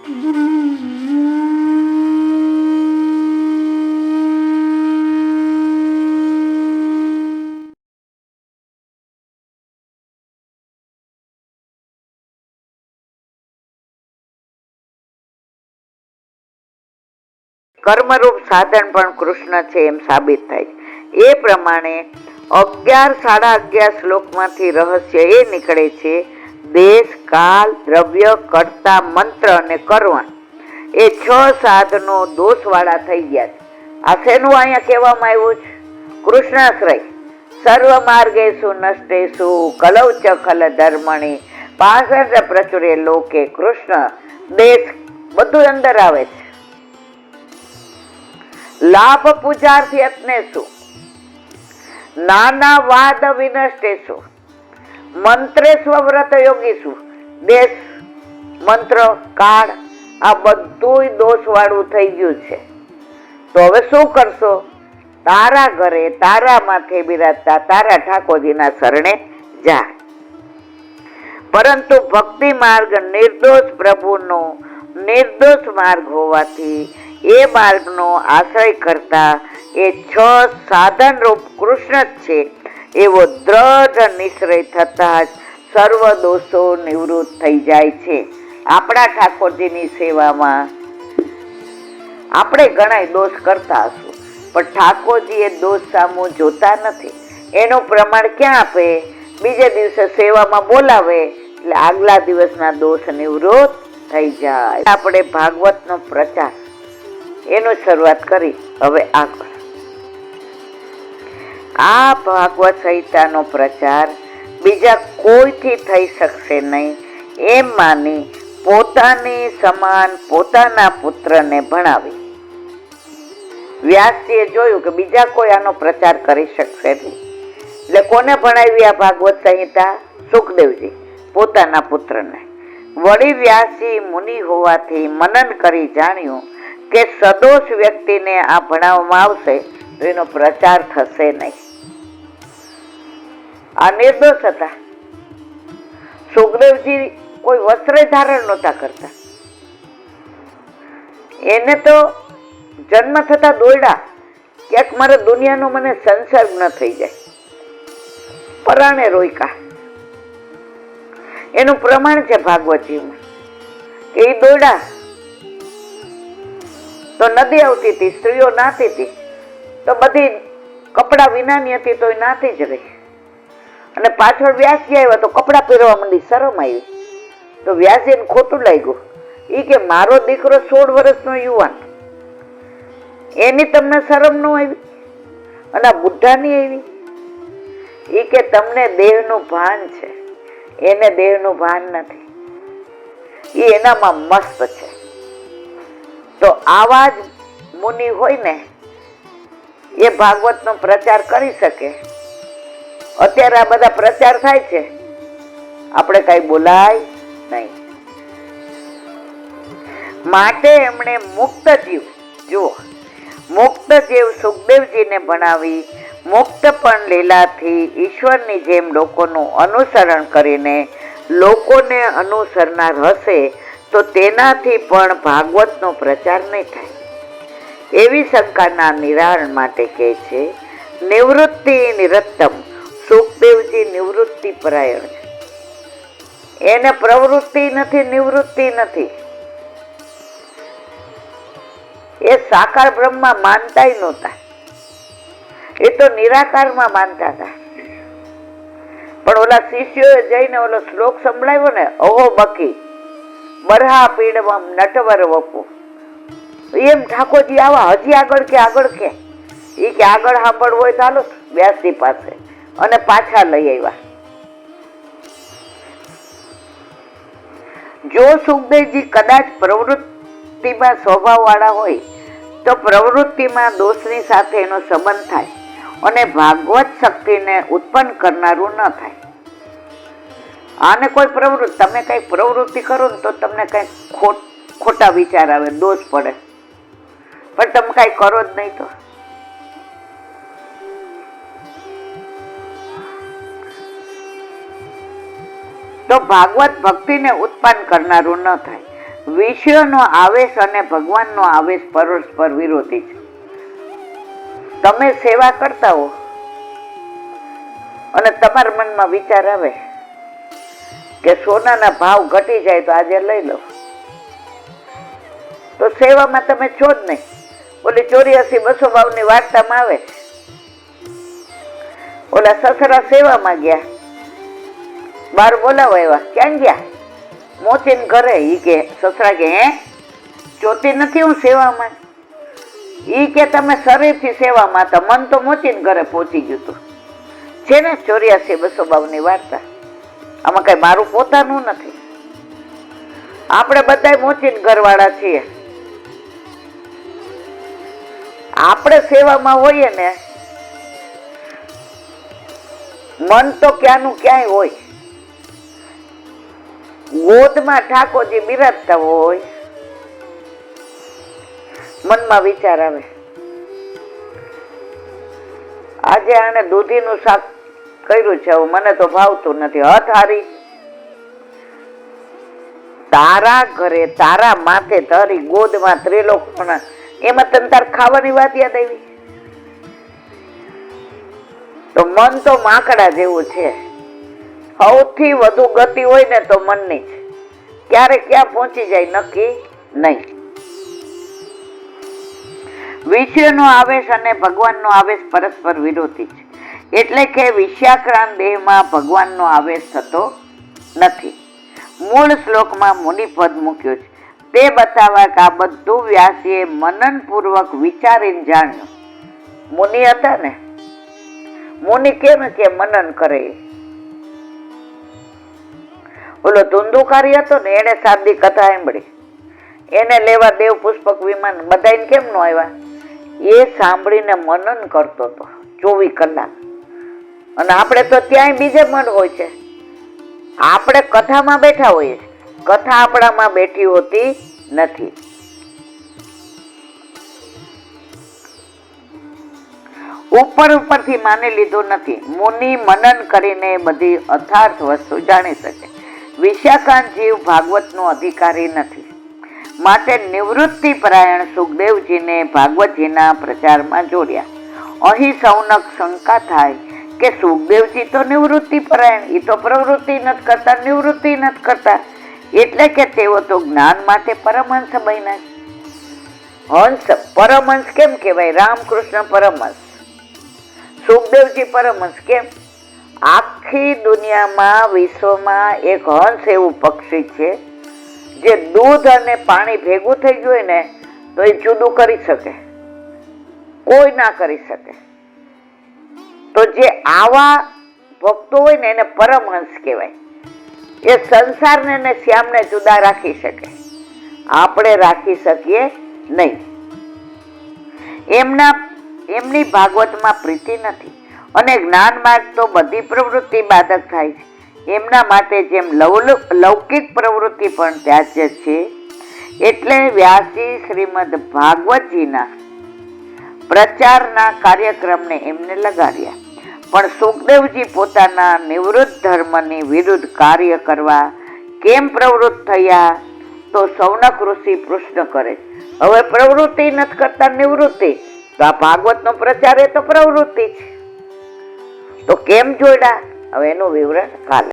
કર્મરૂપ સાધન પણ કૃષ્ણ છે એમ સાબિત થાય. એ પ્રમાણે 11-11.5 શ્લોકમાંથી રહસ્ય એ નીકળે છે, દેશ, કાલ, દ્રવ્ય, કર્તા, મંત્ર અને કરવણ એ 6 સાધનો દોષવાળા થઈ ગયા છે. આ શેનું અહીંયા કહેવામાં આવ્યું છે? કૃષ્ણાશ્રય. સર્વ માર્ગેષુ નષ્ટેષુ કલૌ ચ ખલ ધર્મણી પાષાણ પ્રચુરે લોકે કૃષ્ણ દેશ બધું અંદર આવે છે. લાભ પૂજાર્થી અત્નેષુ નાના વાદ વિનષ્ટેષુ મંત્રેસ્વ વ્રત યોગીસુ દેશ, મંત્ર, કાળ આ બધું દોષ વાળું થઈ ગયું છે. તો હવે શું કરશો? તારા ઘરે તારા માથે બિરાજતા તારા ઠાકોરજીના શરણે જા. પરંતુ ભક્તિ માર્ગ નિર્દોષ પ્રભુનો નિર્દોષ માર્ગ હોવાથી એ માર્ગનો આશ્રય કરતા એ 6 સાધન રૂપ કૃષ્ણ જ છે એવો દ્રઢ નિશ્ચય થતા જ સર્વ દોષો નિવૃત્ત થઈ જાય છે. આપણા ઠાકોરજીની સેવામાં આપણે ઘણા દોષ કરતા હશું, પણ ઠાકોરજી એ દોષ સામું જોતા નથી. એનું પ્રમાણ ક્યાં આપે? બીજે દિવસે સેવામાં બોલાવે એટલે આગલા દિવસના દોષ નિવૃત્ત થઈ જાય. આપણે ભાગવતનો પ્રચાર એનો શરૂઆત કરી. હવે આગળ આ ભાગવત સંહિતાનો પ્રચાર બીજા કોઈથી થઈ શકશે નહીં એમ માની પોતાની સમાન પોતાના પુત્રને ભણાવી. વ્યાસજીએ જોયું કે બીજા કોઈ આનો પ્રચાર કરી શકશે નહીં, એટલે કોને ભણાવી આ ભાગવત સંહિતા? સુખદેવજી પોતાના પુત્રને. વળી વ્યાસજી મુનિ હોવાથી મનન કરી જાણ્યું કે સદોષ વ્યક્તિને આ ભણાવવામાં આવશે તો એનો પ્રચાર થશે નહીં. આ નિર્દોષ હતા. સુખદેવજી કોઈ વસ્ત્ર ધારણ નહોતા કરતા. એને તો જન્મ થતા દોયડા ક્યાંક મારે દુનિયાનો મને સંસર્ગ ન થઈ જાય, પરાણે રોયકા. એનું પ્રમાણ છે ભાગવતજીમાં કે એ દોયડા તો નદી આવતી હતી, સ્ત્રીઓ નાતી હતી, તો બધી કપડા વિનાની હતી તો એ નાતી જ રહી. અને પાછળ વ્યાસજી આવ્યા તો કપડા પહેરવા માંડી, શરમ આવી. તો વ્યાસજીને ખોટું લાગ્યું. એ કે મારો દીકરો 16 વર્ષનો યુવાન, એની તમને શરમ ન આવી અને આ બુઢાની આવી? એ કે તમને દેહનું ભાન છે, એને દેહનું ભાન નથી, એ એનામાં મસ્ત છે. તો આવા જ મુનિ હોય ને એ ભાગવતનો પ્રચાર કરી શકે. અત્યારે આ બધા પ્રચાર થાય છે, આપણે કઈ બોલાય નહીં. માટે એમણે મુક્ત જીવ, જુઓ, મુક્ત જીવ સુખદેવજીને ભણાવી મુક્ત પણ લીલાથી ઈશ્વરની જેમ લોકોનું અનુસરણ કરીને લોકોને અનુસરનાર હશે તો તેનાથી પણ ભાગવતનો પ્રચાર નહીં થાય. એવી શંકાના નિરાકરણ માટે કહે છે નિવૃત્તિ નિરત્તમ. સુખદેવજી નિવૃત્તિ પરાયણ છે, એને પ્રવૃત્તિ નથી, નિવૃત્તિ નથી. એ સાકાર બ્રહ્મમાં માનતાય નહોતા, એ તો નિરાકારમાં માનતા હતા. પણ ઓલા શિષ્યોએ જઈને ઓલો શ્લોક સંભળાવ્યો ને, અહો બકી બરહા પીડવમ નટવર વપુ, એમ ઠાકોરજી આવા હજી આગળ કે એ કે આગળ સાંભળવું હોય તો હાલો વ્યાસજી પાસે, અને પાછા લઈ આવ્યા. જો સુખદેવજી કદાચ પ્રવૃત્તિમાં સ્વભાવ વાળા હોય તો પ્રવૃત્તિમાં દોષની સાથે એનો સંબંધ થાય અને ભાગવત શક્તિને ઉત્પન્ન કરનારું ન થાય. આને કોઈ પ્રવૃત્તિ, તમે કઈ પ્રવૃત્તિ કરો ને તો તમને કઈ ખોટા વિચાર આવે, દોષ પડે, પણ તમે કઈ કરો જ નહીં તો ભાગવત ભક્તિને ઉત્પન્ન કરનારું ન થાય. વિષયોનો આવેશ અને ભગવાનનો આવેશ પરસ્પર વિરોધી છે. તમે સેવા કરતા હો અને તમારા મનમાં વિચાર આવે કે સોનાના ભાવ ઘટી જાય તો આજે લઈ લો, તો સેવામાં તમે છો જ નહીં. ઓલી 84-200 ભાવની વાર્તામાં આવે, ઓલા સસરા સેવામાં ગયા, બાર બોલાવા આવ્યા, ક્યાં ગયા? મોચીને ઘરે. ઈ કે સસરા કે હે જોતી નથી હું સેવામાં? ઈ કે તમે શરીરથી સેવામાં હતા, મન તો મોચીને ઘરે પહોંચી ગયું હતું. છે ને 84-200 ભાવની વાર્તા. આમાં કઈ મારું પોતાનું નથી, આપણે બધા મોચીને ઘરવાળા છીએ. આપણે સેવામાં હોઈએ ને, મન તો ક્યાંનું ક્યાંય હોય. ગોદમાં ઠાકોરજી બિરાજતા હોય, મનમાં વિચાર આવે આજે આને દૂધીનું શાક કર્યું છે, મને તો ભાવતું નથી. હથ હારી તારા ઘરે તારા માથે તારી ગોદમાં ત્રિલોકના, એમાં તને તાર ખાવાની વાત યાદ આવી? તો મન તો માકડા જેવું છે. સૌથી વધુ ગતિ હોય ને તો મનની જ. ક્યારે ક્યાં પહોંચી જાય નક્કી નહીં. વિષયનો આવેશ અને ભગવાનનો આવેશ પરસ્પર વિરોધી છે. એટલે કે વિષયાક્રાંત દેહમાં ભગવાનનો આવેશ થતો નથી. મૂળ શ્લોકમાં મુનિપદ મૂક્યો છે તે બતાવવા કે આ બધું વ્યાસીએ મનનપૂર્વક વિચારીને જાણ્યું. મુનિ હતા ને, મુનિ કેમ કે મનન કરે. ઓલો ધુંધુકારી હતો ને, એને શાબ્દિક કથા સાંભળી, એને લેવા દેવ પુષ્પક વિમાન બધાને કેમ નો આવ્યા? એ સાંભળીને મનન કરતો હતો 24 કલાક. અને આપણે તો ત્યાંય બીજે મન હોય છે. આપણે કથામાં બેઠા હોઈએ છીએ, કથા આપણામાં બેઠી હોતી નથી. ઉપરથી માની લીધું નથી. મુનિ મનન કરીને બધી અર્થાર્થ વસ્તુ જાણી શકે. વિષયાકાંત જીવ ભાગવતનો અધિકારી નથી. માટે નિવૃત્તિ પરાયણ સુખદેવજીને ભાગવતજીના પ્રચારમાં જોડ્યા. અહીં સૌનક શંકા થાય કે સુખદેવજી તો નિવૃત્તિ પરાયણ, એ તો પ્રવૃત્તિ નથી કરતા, નિવૃત્તિ નથી કરતા, એટલે કે તેઓ તો જ્ઞાન માટે પરમહંસ બન્યા. હંસ પરમહંસ કેમ કહેવાય? રામકૃષ્ણ પરમહંસ, સુખદેવજી પરમહંસ કેમ? આખી દુનિયામાં વિશ્વમાં એક હંસ એવું પક્ષી છે જે દૂધ અને પાણી ભેગું થઈ ગયું હોય ને તો એ જુદું કરી શકે, કોઈ ના કરી શકે. તો જે આવા ભક્તો હોય ને એને પરમહંસ કહેવાય. એ સંસારને ને શ્યામને જુદા રાખી શકે, આપણે રાખી શકીએ નહીં. એમની ભાગવતમાં પ્રીતિ નથી અને જ્ઞાન માર્ગ તો બધી પ્રવૃત્તિ બાધક થાય છે. એમના માટે જેમ લૌકિક પ્રવૃત્તિ પણ ત્યાજ્ય છે. એટલે વ્યાસજી શ્રીમદ ભાગવતજીના પ્રચારના કાર્યક્રમને એમને લગાડ્યા. પણ સુખદેવજી પોતાના નિવૃત્ત ધર્મની વિરુદ્ધ કાર્ય કરવા કેમ પ્રવૃત્ત થયા? તો સૌનક ઋષિ પ્રશ્ન કરે. હવે પ્રવૃત્તિ નથી કરતા, નિવૃત્તિ. તો આ ભાગવતનો પ્રચાર એ તો પ્રવૃત્તિ છે, તો કેમ જોડ્યા? હવે એનું વિવરણ કાલે.